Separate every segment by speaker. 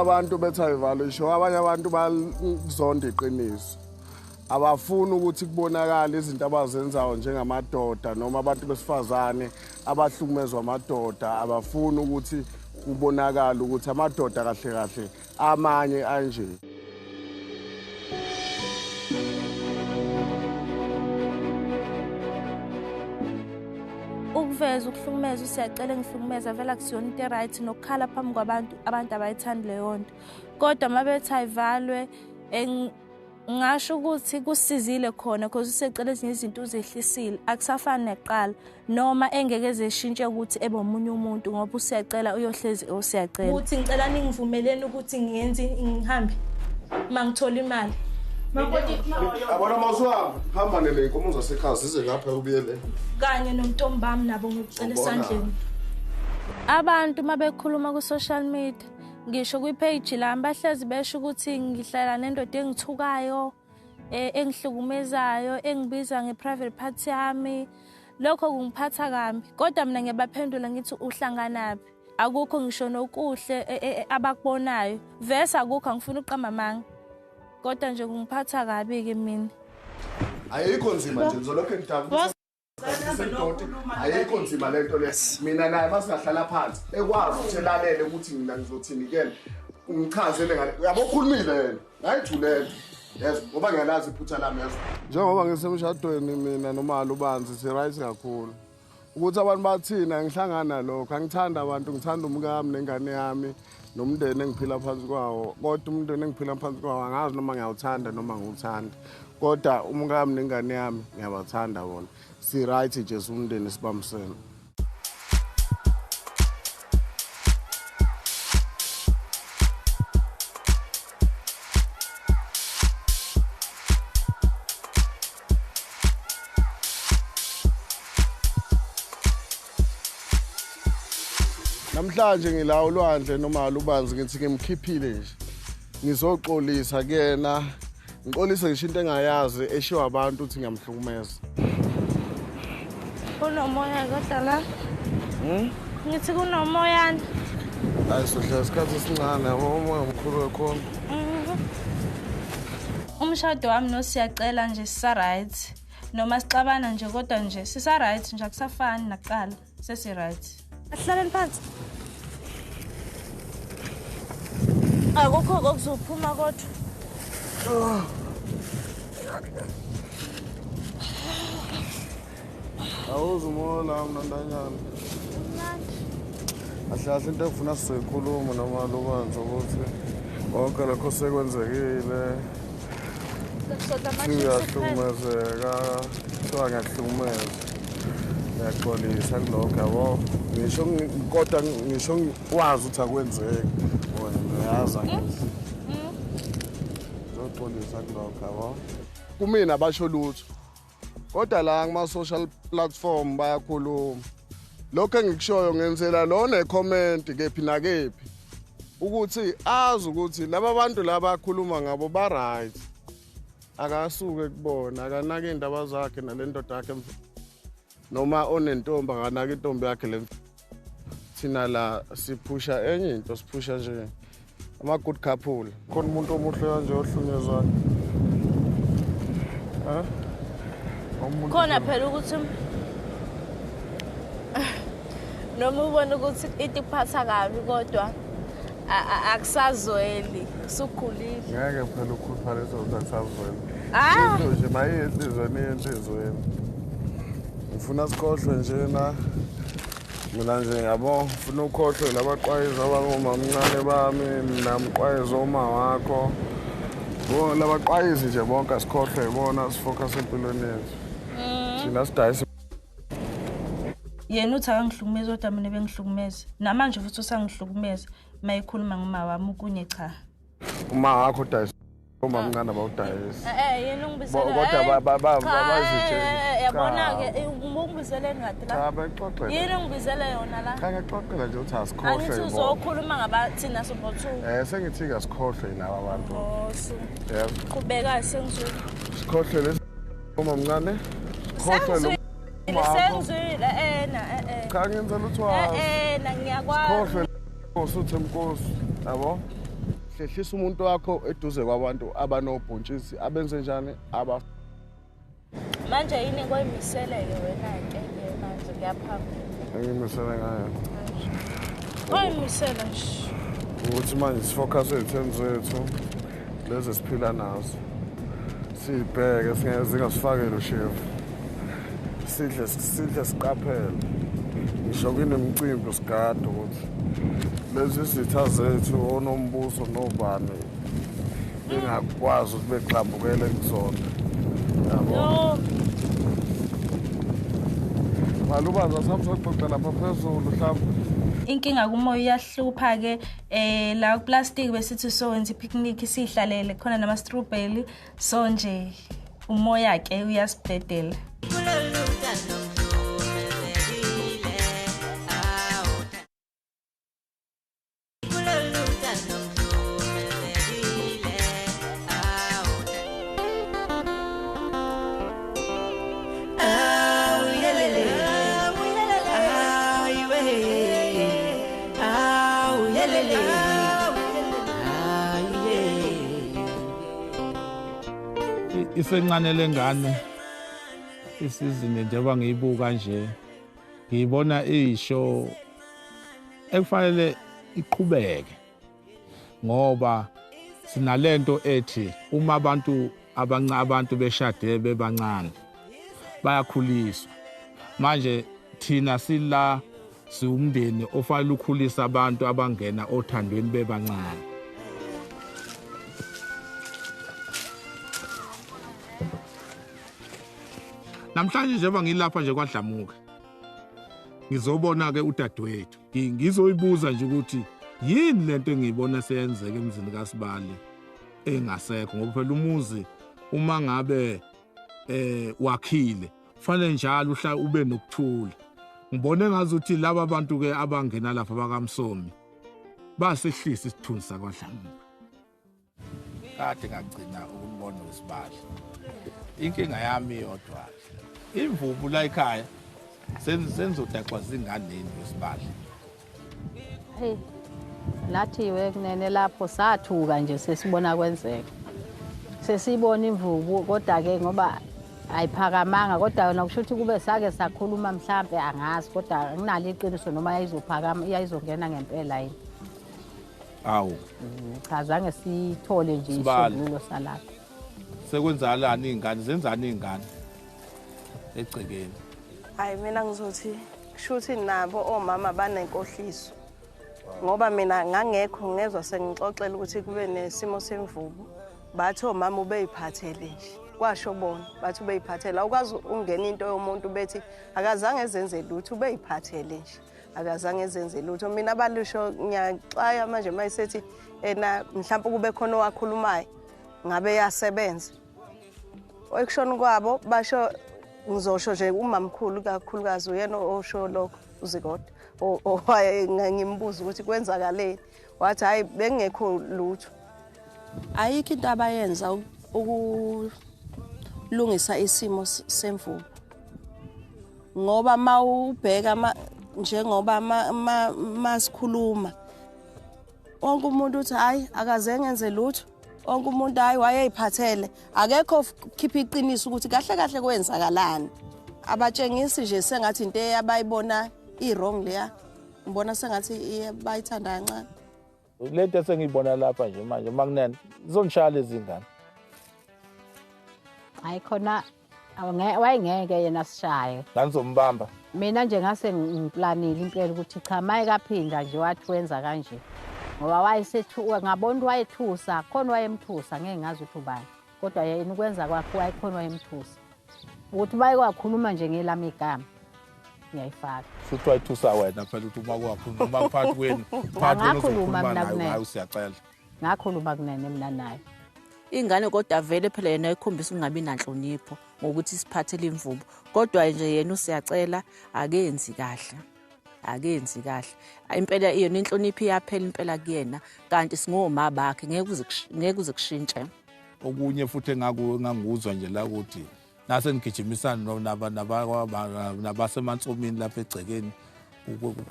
Speaker 1: abantu bethi ayivalo isho abanye abantu bazonda iqiniso. Abafuni ukuthi kubonakala izinto abazenzayo njengamadoda noma abantu besifazane abahlukumezwa amadoda abafuni ukuthi kubonakala ukuthi amadoda kahle kahle amanye anje.
Speaker 2: Ukuveza ukuhlukumeza usiyacela ngihlukumeza vela kusiyona into right nokukhala phambi kwabantu abantu abayithandi leyo nto. Kodwa mabethi ayivalwe ngisho ukuthi kusizile khona because usecela ezinye izinto uzehlisile akusafani neqala noma engeke ezeshintshe ukuthi ebe omunye umuntu ngoba usiyacela uyohlezi usiyacela. Ukuthi ngicela ningivumeleni ukuthi ngiyenze ngihambe mangithola imali.
Speaker 1: Abona mawusuhamba hamba nele inkomo zasekhaya size lapha ubuyele.
Speaker 2: Kanye nomntombi bami nabo ngicela esandleni. Abantu mabekhuluma ku social media ngisho kwi-page lami bahlezi besho ukuthi ngihlala nendoda engithukayo, engihlukumezayo, engibiza nge-private party yami. Lokho kungiphatha kambi. Kodwa mina ngiyabaphendula ngithi uhlanganaphi. Akukho ngisho nokuhle abakubonayo. Vese akukho angifuni uqamba amanga. Kodwa nje kungiphatha kabi ke mina.
Speaker 1: Ayikho nzima nje ngizolokho ngidabula. Ayikho nzima lento le. Mina naye masingahlala phansi ekwazi ukuthi elalele ukuthi mina ngizothini kuyena. Ngichazele ngale. Uyabokhulumile yena. Ngayithulele. Yes, ngoba ngiyalazi iphutha lami yazo. Njengoba ngisemshadweni mina nomali ubanzi si right kakhulu. Ukuthi abantu bathina ngihlangana lokho angithanda abantu ngithanda umkami nengane yami nomndeni engiphila phansi kwawo. Kodwa umndeni engiphila phansi kwawo angazi noma ngiyawuthanda noma ngiwuthanda. Kodwa umkami nengane yami ngiyabathanda bona. Si right nje umndeni sibambisene. Namhlanje ngila ulwandle noma lubanzi ngithi ngimkhiphile nje. Ngizoxolisa kuyena. Ngixolisa ngisho into engayazi eshiwa abantu ukuthi ngiyamhlukumeza.
Speaker 2: Kunomoya kodwa la. Ngithi kunomoya.
Speaker 1: Hayi sohla isikhathi esincane yabo umoya omkhulu wekhona.
Speaker 2: Umshado wami nosiyacela nje sisa right. Noma sixabana nje kodwa nje sisa right nje akusafani nakuqala. Sesi right. Asihlaleni phansi. Akukho okuzophuma kodwa.
Speaker 1: Awuzumona mnandanyana. Ahlahle into efuna sizoyikhuluma noma lubanzi ukuthi konke lokho sekwenzekile. Siyahlukumezeka, ngiyakuhlukumeza. Ngiyaxolisa kulokho yabo. Ngisho kodwa ngisho wazi ukuthi akwenzeki. Wena uyazi ngithi. Ngizoxolisa kulokho yabo. Kumina basho lutho. Kodwa la kuma social platform bayakhuluma. Lokho engikushoyo ngenzela lona ecomment kephi nakephi. Ukuthi azi ukuthi laba bantu laba akhuluma ngabo ba right. Akasuke kubona akanaka indaba zakhe nalendoda yakhe noma onentombi akanaka intombi yakhe le. Thina la siphusha enye into siphusha nje ama good couple. Khona umuntu omuhle kanje ohlunyezana.
Speaker 2: Khona phela ukuthi noma ubona ukuthi into iphatha kabi kodwa akusazweli sukhulile.
Speaker 1: Ngeke phela ukukhuluphala ukuthi akusazweli. Into nje mayenhlizweni. Ngifuna sikhohlwe njena. Mina nje yabo ngifuna ukhohlwe labaqwayiza abangomamncane bami namqwayiza oma wakho. Bona labaqwayizi nje bonke asikhohlwe ibona sifocus empilweni yethu. Thina sidayisa.
Speaker 2: Yena uthi akangihlukumeza kodwa mina bengihlukumeza. Namanje futhi usangihlukumeza mayikhuluma ngoma wami kunye cha.
Speaker 1: Uma wakho udayisa omamncane abawudayisa.
Speaker 2: Yena ungibisela.
Speaker 1: Kodwa babazithe.
Speaker 2: Yabona ke ungibiseleni ngathi la.
Speaker 1: Cha baxoxela.
Speaker 2: Yena ungibisela yona la.
Speaker 1: Cha ngaxoxela nje uthi asikhohlwe.
Speaker 2: Angithi uzokhuluma ngabathina sobothu.
Speaker 1: Sengithi asikhohlwe naba abantu. Yebo.
Speaker 2: Qhubeka sengizwe.
Speaker 1: Sikhohlwe lesi omamncane. Sikhohlwe
Speaker 2: Sengizwile
Speaker 1: Cha ngenza lutho wazi.
Speaker 2: Ngiyakwazi.
Speaker 1: Sikhohlwe usuthi Nkosi yabo. hlehlisa umuntu wakho eduze kwabantu abanobhontshisi abenze njani
Speaker 2: manje yini koyimisele-ke wena-ke manje kuyaphambili
Speaker 1: engimisele ngayo
Speaker 2: koyimisele nje
Speaker 1: ukuthi manje sifocus ey'theni zethu lezi siphila nazo siy'bheke zingasifakeli ushevu sidle siqaphele ngisho kunemicimbi sigade ukuthi lezi zitha zethu onombuso nobani bengakwazi ukuthi begxambukele kuzona yabo malubanza samsoxoxa lapha phezulu mhlawumbe
Speaker 2: inkinga kumoya iyahlupha-ke la kuplastic besithi sowenza ipicnic siyihlalele khona nama-strawberry so nje umoya-ke uyasibhedela
Speaker 3: Isencane lengane isizini njengoba ngiyibuka nje ngiyibona isho ekufanele iqhubeke ngoba sinalento ethi uma abantu beshade bebancane bayakhuliswa manje thina sila siwumndeni ofanele ukhulisa abantu abangena othandweni bebancane. Namhlanje njengoba ngilapha nje kwaDlamuka ngizobona ke udadewethu ngizoyibuza nje ukuthi yini lento engiyibona seyenzeka emzini kaSibali engasekho ngoba phela umuzi uma ngabe wakhile kufanele njalo uhla ube nokuthula. Ngibone ngazuthi laba abantu ke abangena lapha bakaMsomi basehlisa isithunzi sakwaDlamuka. Kade ngagcina ukubona uSibali. Inkinga yami yodwa imvubu la ekhaya senzodaxwa zinganeni uSibali.
Speaker 4: Hey lathiwe kunene lapho sathuka nje sesibona kwenzeka. Sesibona imvubu kodwa ke ngoba ayiphakamanga kodwa yona kusho ukuthi kube sake sakhuluma mhlambe angazi kodwa nginalo iqiniso noma yayizophakama iyayizongena ngempela yini.
Speaker 3: Awu
Speaker 4: Cha zange sithole nje isolulo salapha.
Speaker 3: Sekwenzalani izingane zenzani izingane egcekeni?
Speaker 5: Hayi mina ngizothi kushuthi nabo omama banenkohliso ngoba mina ngangekho ngezwe sengixoxela ukuthi kube nesimo semvubu bathi omama ubeyiphathele nje kwasho bona bathi ubeyiphathela awukwazi ungena into yomuntu bethi akazange ezenze lutho ubeyiphathele nje akazange ezenze lutho. Mina abalusho ngiyaxaya manje mayisethi mhlawumbe kube khona owakhulumayo ngabe yasebenza okushona kwabo basho ngizosho nje umamkhulu kakhulukazi uyena osho lokho uZigoda ngimbuza ukuthi kwenzakaleni wathi hayi bengekho lutho. Ayikho into abayenza ukulungisa isimo semvubu ngoba mawubheka njengoba masikhuluma wonke umuntu uthi hayi akazange enze lutho. Onke umuntu hayi wayeyiphathele akekho khipha iqiniso ukuthi kahle kahle kwenzakalani. Abatshengisi nje sengathi into abayibona i-wrong leya ngibona sengathi bayithanda kancane.
Speaker 3: Lento esengiyibona lapha nje manje makunene zongishaya lezi ngane.
Speaker 4: Hayi khona wayengeke yena sishaye.
Speaker 3: Ngizombamba.
Speaker 4: Mina nje ngase ngiplanile impela ukuthi cha maye kaphinda nje wathi wenza kanje. Ngoba wayesethuka ngabona wayethusa khona wayemthusa ngeke ngazi ukuthi ubani kodwa yena ukwenza kwakhe wayekhona wayemthusa ukuthi baye kwakhuluma nje ngelami igama ngiyayifaka
Speaker 3: futhi wayethusa wena phela ukuthi uma kwakhuluma ngaphathi kwenu phathi
Speaker 4: ngakhuluma mina kunene
Speaker 3: hayi usiyacela
Speaker 4: ngakhuluma kunene mina naye
Speaker 6: ingane kodwa vele phela yena ekhombisa ungabi nanhlonipho ngokuthi siphathele imvubu kodwa nje yena usiyacela akenzi kahle. Akenzi kahle impela iyona inhlonipho iyaphela impela kuyena kanti singoma bakhe ngeke uze kushintshe.
Speaker 3: Okunye futhi enganguzwa nje la ukuthi nase nigijimisana nabasemansomini lapha egcekeni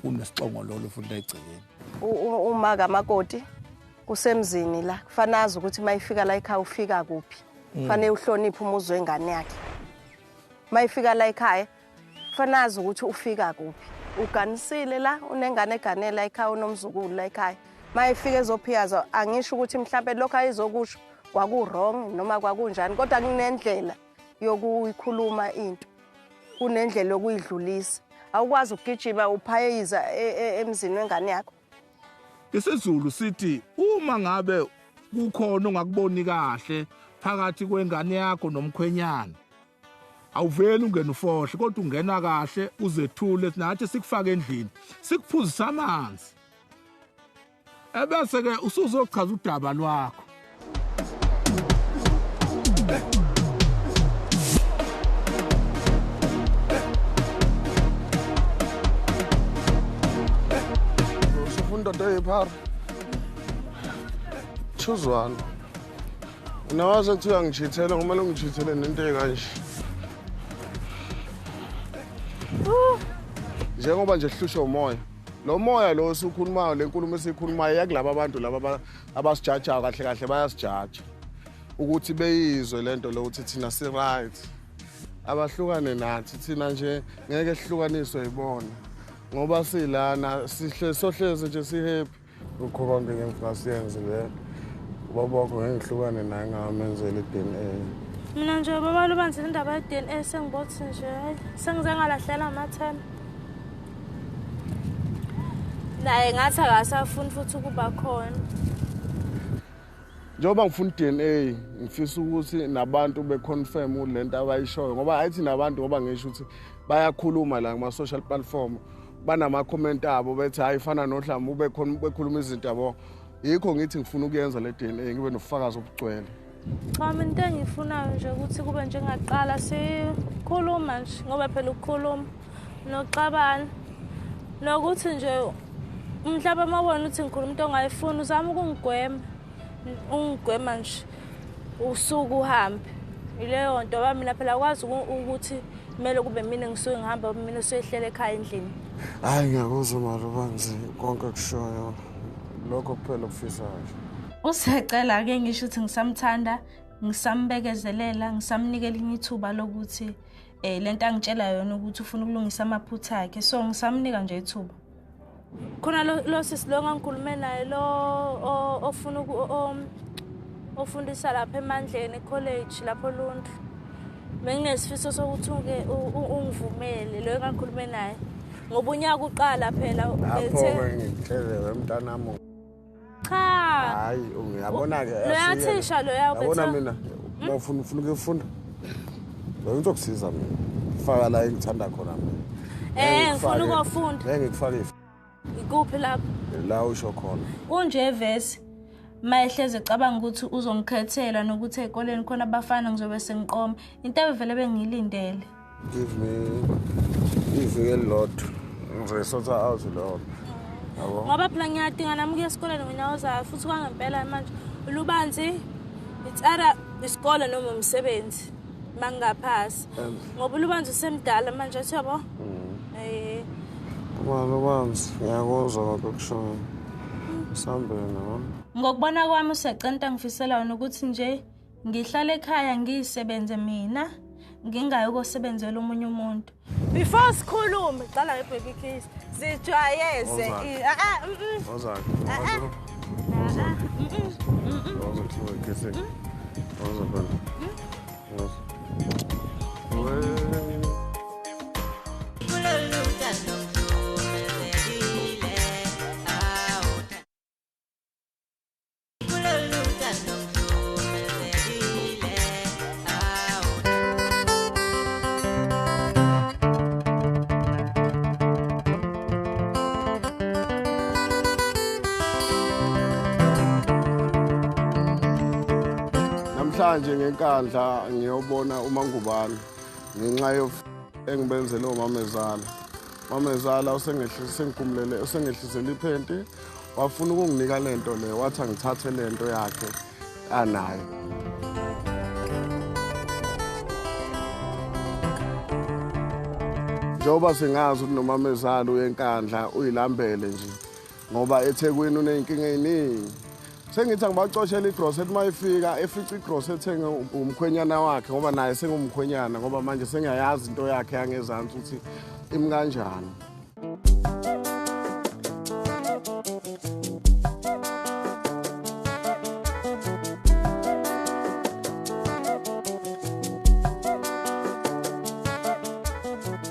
Speaker 3: kunesixongololo futhi la egcekeni.
Speaker 5: Uma kamakoti usemzini la kufanele azi ukuthi mayifika la ekhaya ufika kuphi. Kufanele uhloniphe umuzi wengane yakhe. Mayifika la ekhaya kufanele azi ukuthi ufika kuphi. Uganisile la unengane eganele la ekhaya unomzukulu la ekhaya. Mayifika ezophiyaza angisho ukuthi mhlawumbe lokho ayizokusho kwaku wrong noma kwakunjani kodwa kunendlela yokuyikhuluma into. Kunendlela yokuyidlulisa. Awukwazi ukugijima uphayiza emzini wengane yakho.
Speaker 3: Isizulu sithi uma ngabe kukhona ongakuboni kahle phakathi kwengane yakho nomkhwenyana awuveli ungena ufohle kodwa ungena kahle uzethule nathi sikufaka endlini sikuphuzisa amanzi ebese ke usuzochaza udaba lwakho.
Speaker 1: Indoda eyiphara choose one. Nawazi kuthiwa ngijithele kumele ngijithele nento ekanje. Njengoba nje hlushwa umoya. Lo moya lo usukhulumayo lenkulumo esikhulumayo yakulabo abantu laba abasijajayo kahle kahle bayasijaja. Ukuthi beyizwe lento lo ukuthi thina si right. Abahlukane nathi thina nje ngeke sihlukaniswe ibona. Ngoba silana sihle sohleze nje sihappy ukho konke ngempela siyenze le ubabokho ngihlukane naye ngamenzela iDNA.
Speaker 2: Mina nje baba lubanzi indaba yeDNA sengibothi nje sengize ngalahlela amathemba. Naye ngathi akasafuni futhi ukuba khona.
Speaker 1: Njengoba ngifuna iDNA ngifisa ukuthi nabantu beconfirm lento abayishoyo ngoba ayithi nabantu ngoba ngisho ukuthi bayakhuluma la kuma social platform. Banama comment abo bethi ayifana nohlamba ube khona bekhuluma izinto yabo yikho ngithi ngifuna ukuyenza le DNA ngibe nofakazi obugcwele.
Speaker 2: Cha mina into engiyifunayo nje ukuthi kube njengaqala sikhuluma nje ngoba phela ukukhuluma noxabana nokuthi nje mhlawumbe mawona uthi ngikhuluma into ongayifuni uzama ungigwema nje usuku uhambe ileyo nto ba mina phela akwazi ukuthi kumele kube mina ngisuke ngihamba mina usehlele ekhaya endlini.
Speaker 1: Hayi ngiyakuzwa malubanzi konke kushoyo lokho kuphela kufisayo.
Speaker 2: Usecela ke ngisho ukuthi ngisamthanda ngisambekezelela ngisamnikela ithuba lokuthi lento angitshela yona ukuthi ufuna ukulungisa amaphutha akhe so ngisamnika nje ithuba. Khona lo sisilonga ngikhulume naye lo ofuna ofundisa lapha eMandleni college lapho Lundlu. Benginesifiso sokuthi ungivumele lo engakhulume naye. Ngoba unyaka uqala phela
Speaker 1: bethe ngicela umntanami.
Speaker 2: Cha.
Speaker 1: Hayi uyabona ke
Speaker 2: Uyathisha lo yakho bethe.
Speaker 1: Yabona mina ufuna ukufunda. Bengizokusiza mina. Faka la engithanda khona mina.
Speaker 2: Ngifuna ukufunda.
Speaker 1: Ngikufaka
Speaker 2: ikuphi lapho?
Speaker 1: La usho khona.
Speaker 2: Kunje evesi mayehleze cabanga ukuthi uzongikhethela nokuthi ezikoleni khona abafana ngizobe sengiqoma. Into evele bengiyilindele.
Speaker 1: Give me iveke elilodwa ngizoyisotha out lo. Yabo.
Speaker 2: Ngoba phela ngiyadinga nami kuye esikoleni ngenyawo zayo futhi kwangempela manje ulubanzi it's either isikole noma umsebenzi mangaphasi. Ngoba ulubanzi usemdala manje athi yabo.
Speaker 1: Lubanzi ngiyakuzwa ngokushoyo. Sambe nabo.
Speaker 2: Ngokubona kwami usecenta ngifisela wona ukuthi nje ngihlale ekhaya ngisebenze mina ngingayi ukosebenzela umunye umuntu. Before sikhulume qala ngebaby kiss zijwayeze
Speaker 1: Namhlanje ngenkandla ngiyobona uMangubane ngenxa engibenzele uMamezala. Mamezala usengihlisele usengihlisele iphenti wafuna ukunginika lento le wathi angithathe lento yakhe anayo. Njoba singazi ukuthi noMamezala uyenkandla uyilambele nje ngoba eThekwini uneyinkinga eziningi Sengithi angibacoshela igross ethi mayifika efica igross ethenge umkhwenyana wakhe ngoba naye sengumkhwenyana ngoba manje sengiyayazi into yakhe yangezansi ukuthi imi kanjani.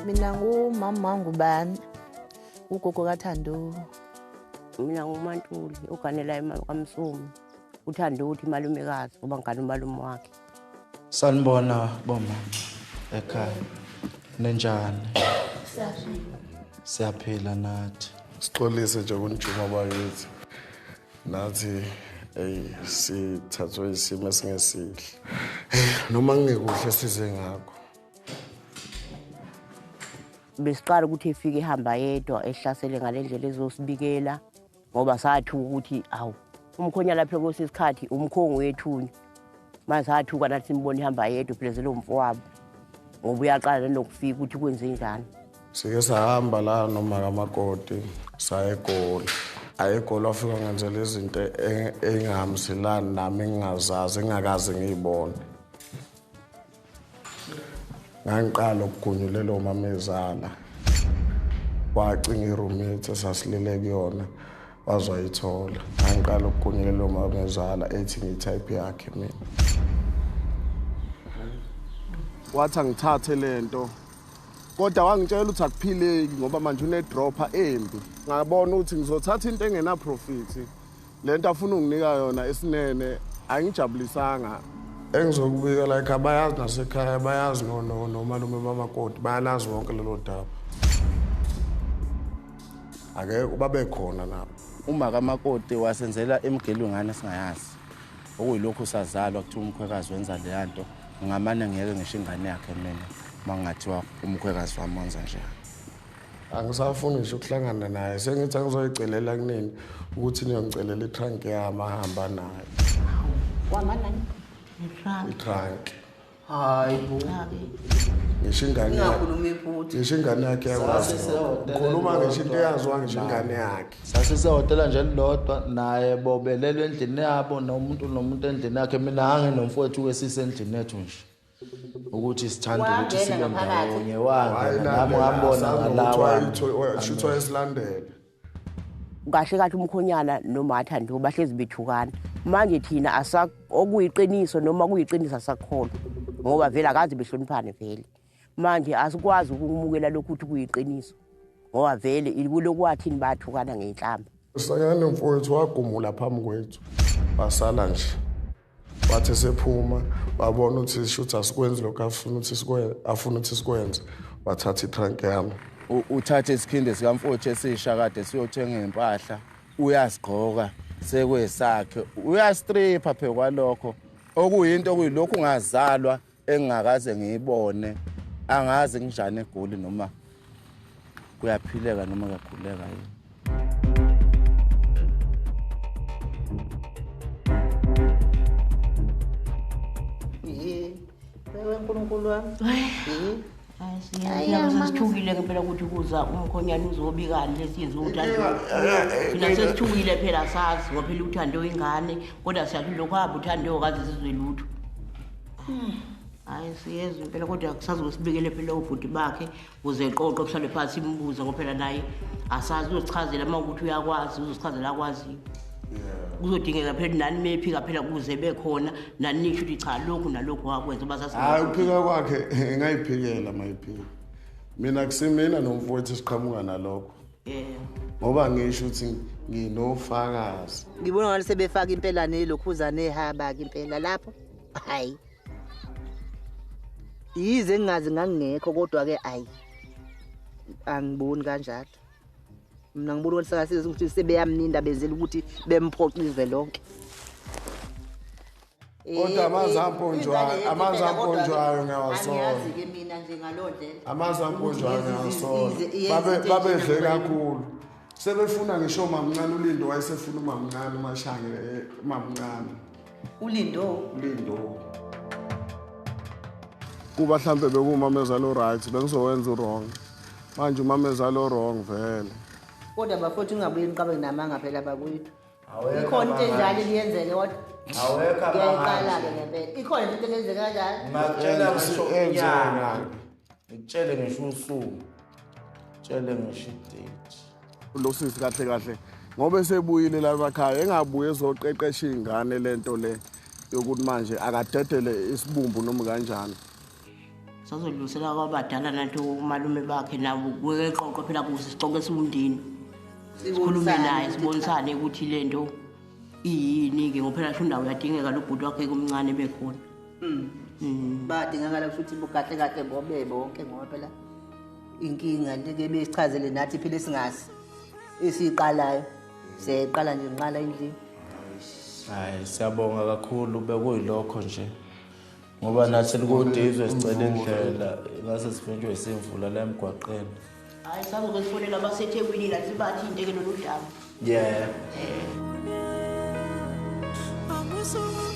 Speaker 6: Mina ngumama ngubani ugogo kaThando.
Speaker 7: Mina nguMaNtuli uganela imali kaMsumi. Uthanda ukuthi malumekazi ngoba ngane umalume wakhe.
Speaker 8: Sanibona bomama ekhaya. Nenjani? Siyaphila nathi.
Speaker 1: Sixolise nje kunjuma bakithi. Nathi sithathwe isimo esingesihle. Noma ngekuhle size ngakho.
Speaker 7: Besiqala ukuthi efike ehamba yedwa ehlasele ngalendlela ezosibikela ngoba sathu ukuthi awu umkhonyana lapha kwesisikhathi umkhongo wethunya manje sathuka nathi simbona ihamba yedwa phezulu umfowabo ngoba uyaqala nokufika ukuthi kwenze njani.
Speaker 1: Sike sahamba la noma kamakoti saya eGoli. AyeGoli wafika ngenzela izinto engahambiselani nami engingazazi engakaze ngiyibone. Ngangiqala ukugunyulela umama ezala. Wacinga iroommate esasilele kuyona wazayithola. Ngangiqala ukugunyulela umama ezala ethi ngitype yakhe mina. Wathi angithathe lento. Kodwa wangitshela ukuthi akuphileki ngoba manje une dropper embi. Ngabona ukuthi ngizothatha into engena profit. Lento afuna unginika yona esinene angijabulisanga. Engizokubika like abayazi nasekhaya bayazi nomalume bamakoti bayalazi wonke lelo daba. Ake babe khona nabo.
Speaker 9: Uma kamakoti wasenzela emgelweni ngane singayazi. Okuyilokho sazalwa kuthi umkhwekazi wenza le nto ngamane ngeke ngisho ingane yakhe mina mangathiwa umkhwekazi wamonza nje.
Speaker 1: Angisafuni nje ukuhlangana naye sengithi angizoyicelela kunini ukuthi niyongicelela itrunk yami ahamba nayo.
Speaker 7: Wamanani?
Speaker 1: Itrunk.
Speaker 8: Hayi bo.
Speaker 1: Ngisho ingane yakhe.
Speaker 7: Ngiyakhuluma iphutha.
Speaker 1: Ngisho ingane yakhe yakwazi. Khuluma ngisho into yaziwa ngisho ingane yakhe.
Speaker 8: Sasisehotela nje lodwa naye bobelelwe endlini yabo nomuntu endlini yakhe mina hange nomfowethu wesisendlini ethu nje. Ukuthi sithanda ukuthi sibe ndawonye wangena nami ngambona ngalawa
Speaker 1: shutho esilandele.
Speaker 7: Kahle kahle umkhonyana noMathando bahlezi bethukana. Manje thina okuyiqiniso noma kuyiqiniso asakholwa ngoba vele akazi behloniphane vele. Manje asikwazi ukumukela lokhu ukuthi kuyiqiniso ngoba vele ilokwathini bathukana ngenhlamba.
Speaker 1: Sayane mfowethu wagumula phambi kwethu. Basala nje. Bathe sephuma babona ukuthi shutha sikwenze lokho afuna ukuthi sikwenze. Wathatha itrunk yami.
Speaker 9: Uthathe isikhinde sikamfowethu esisha kade siyothenga impahla uyasigqoka sekwesakhe uyastripha phe kwalokho okuyinto okuyilokho ungazalwa engakaze ngiyibone angazi njani eGoli noma kuyaphileka noma kuyakhuleka yini.
Speaker 7: Wewe uNkulunkulu wami. Sithukile ngempela ukuthi kuza umkhonyana uzobikani lesiyenza uThando. Thina sesithukile phela sazi ngoba phela uThando ingane kodwa siyathi lokho hamba uThando kaze sizwe lutho. Hayi siyezwe impela kodwa akusazosibikele phela ubhuti bakhe uze eqoqo kuhlale phansi imbuzo ngoba phela naye asazi uzichazela uma ukuthi uyakwazi uzichazela akwaziyo. Kuzodingeka phela nani mephika phela kuze bekhona nani nisho ukuthi cha lokhu nalokho wakwenza basase.
Speaker 1: Hayi uphika kwakhe engayiphikela mayiphika. Mina kusimina nomfowethu siqhamuka nalokho. Ngoba ngisho ukuthi nginofakazi.
Speaker 10: Ngibona ngale sebefaka impela nelokhuza nehaba ke impela lapho. Hayi. Yize ngingazi ngangekho kodwa ke ayi. Angiboni kanjalo. Mina ngibona ukuthi sakasiza ukuthi sebeyamninda benzela ukuthi bemphoqize lonke.
Speaker 1: Kodwa amanzi amponjwayo ngawasola.
Speaker 10: Angiyazi ke mina nje ngalondlela.
Speaker 1: Amanzi amponjwayo ngawasola. Babedle kakhulu. Sebefuna ngisho mamncane uLindo wayesefuna umamncane uMashange mamncane.
Speaker 10: Ulindo.
Speaker 1: Kuba mhlambe bekumamezala oright bengizowenza wrong. Manje umamezala wrong vele.
Speaker 10: Kodwa bafowethu ungabuye niqabe namanga phela bakwethu. ikhona into enjalo liyenzeke kodwa
Speaker 8: awekho
Speaker 10: ngiyaqala-ke ngempela ikhona into engenzeka kanjani
Speaker 8: ngakutshela ngisho unyaka ngikutshele ngisho usuku tshele ngisho idate
Speaker 1: lo sisi kahle kahle ngoba esebuyile la emakhaya engabuye ezoqeqesha izingane lento le yokuthi manje akadedele isibumbu noma kanjani
Speaker 7: sazodlulisela kwabadala nanto umalume bakhe nabo kuke eqoqo phela kuze sicoke siwumndeni sikhulume naye sibonisane ukuthi lento iyini ke ngoba phela indawo yadingeka lo bhuti wakhe kumncane bekhona
Speaker 10: badingakala futhi bukahle kahle bobe bonke ngoba phela inkinga leke besichazele nathi phela singasi esiqalayo siqala nje nqala endlini
Speaker 8: hayi siyabonga kakhulu bekuyilokho nje ngoba nathi likudizwe sicela indlela ngase sifinjwe isimvula la emgwaqeni
Speaker 7: hayi sazoke sifonela abaseThekwini la sibathi into ke lolu daba
Speaker 8: yeah
Speaker 11: I'm so